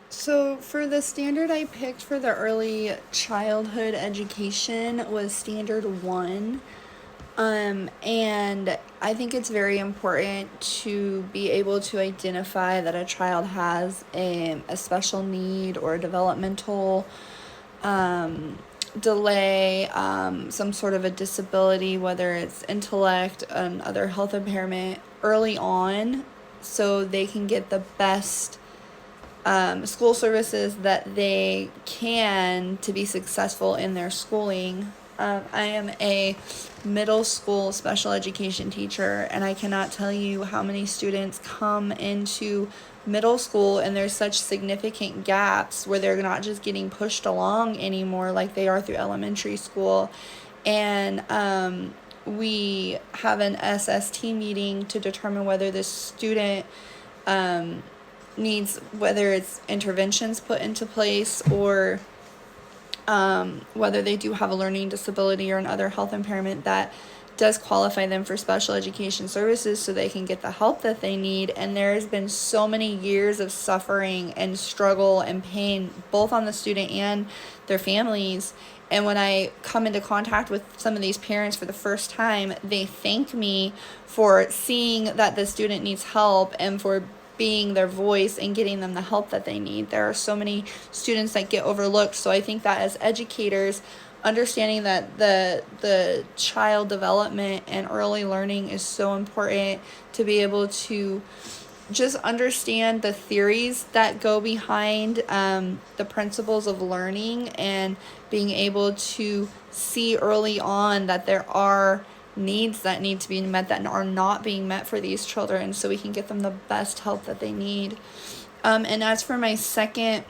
So for the standard I picked for the early childhood education was standard 1. And I think it's very important to be able to identify that a child has a special need or a developmental um, delay, some sort of a disability, whether it's intellect and other health impairment, early on, so they can get the best school services that they can to be successful in their schooling. I am a middle school special education teacher, and I cannot tell you how many students come into middle school and there's such significant gaps where they're not just getting pushed along anymore like they are through elementary school. And we have an SST meeting to determine whether the student um, needs, whether it's interventions put into place or whether they do have a learning disability or another health impairment that does qualify them for special education services so they can get the help that they need. And there's been so many years of suffering and struggle and pain, both on the student and their families. And when I come into contact with some of these parents for the first time, they thank me for seeing that the student needs help and for being their voice and getting them the help that they need. There are so many students that get overlooked. So I think that as educators, understanding that the child development and early learning is so important to be able to just understand the theories that go behind the principles of learning, and being able to see early on that there are needs that need to be met that are not being met for these children, so we can get them the best help that they need. And as for my second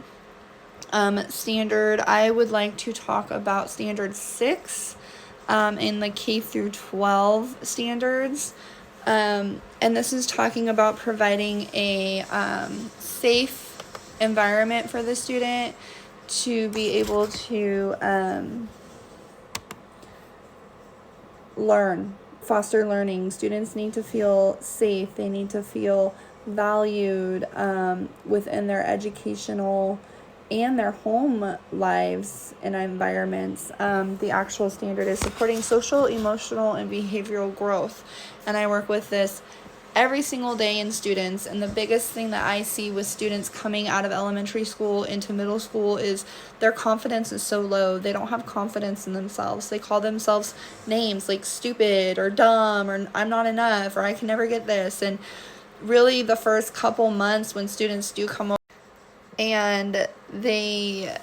standard, I would like to talk about standard 6 in the K through 12 standards. And this is talking about providing a safe environment for the student to be able to learn, foster learning. Students need to feel safe. They need to feel valued within their educational and their home lives and environments. The actual standard is supporting social, emotional, and behavioral growth. And I work with this every single day in students. And the biggest thing that I see with students coming out of elementary school into middle school is their confidence is so low. They don't have confidence in themselves. They call themselves names like stupid or dumb or I'm not enough or I can never get this. And really the first couple months when students do come over and they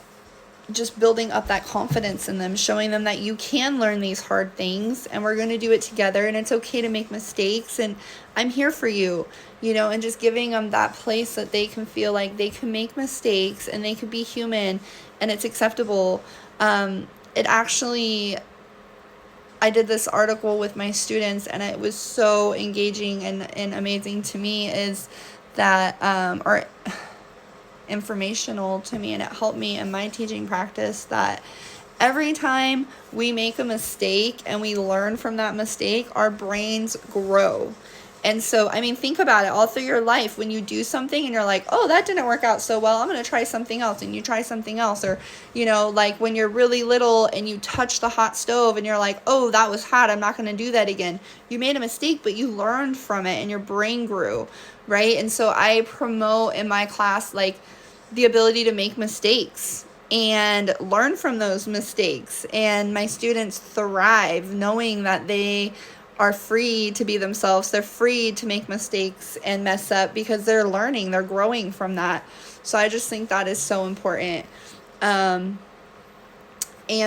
just building up that confidence in them, showing them that you can learn these hard things and we're going to do it together and it's okay to make mistakes and I'm here for you, and just giving them that place that they can feel like they can make mistakes and they can be human and it's acceptable. It actually, I did this article with my students and it was so engaging and amazing to me is that, or informational to me, and it helped me in my teaching practice that every time we make a mistake and we learn from that mistake, our brains grow. And so, think about it all through your life. When you do something and you're like, oh, that didn't work out so well, I'm going to try something else. And you try something else. Or, like when you're really little and you touch the hot stove and you're like, oh, that was hot, I'm not going to do that again. You made a mistake, but you learned from it and your brain grew, right? And so I promote in my class, like, the ability to make mistakes and learn from those mistakes. And my students thrive knowing that they are free to be themselves. They're free to make mistakes and mess up because they're learning, they're growing from that. So I just think that is so important. And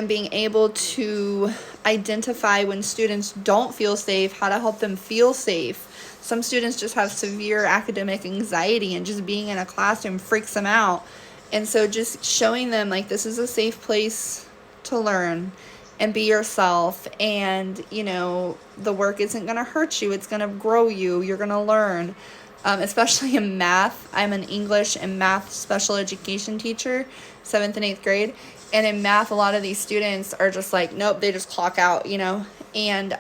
being able to identify when students don't feel safe, how to help them feel safe. Some students just have severe academic anxiety and just being in a classroom freaks them out. And so just showing them like this is a safe place to learn and be yourself, and the work isn't going to hurt you, it's going to grow you, you're going to learn. Especially in math. I'm an English and math special education teacher, 7th and 8th grade. And in math, a lot of these students are just like, nope, they just clock out, And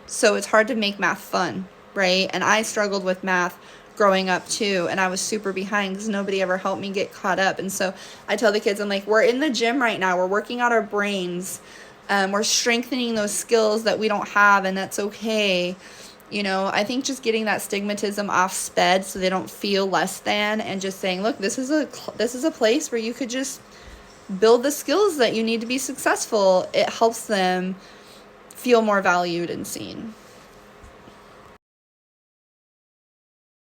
so it's hard to make math fun, right? And I struggled with math growing up too, and I was super behind because nobody ever helped me get caught up. And so I tell the kids, I'm like, we're in the gym right now, we're working out our brains, we're strengthening those skills that we don't have, and that's okay. You know, I think just getting that stigmatism off sped so they don't feel less than, and just saying, look, this is a place where you could just build the skills that you need to be successful. It helps them feel more valued and seen.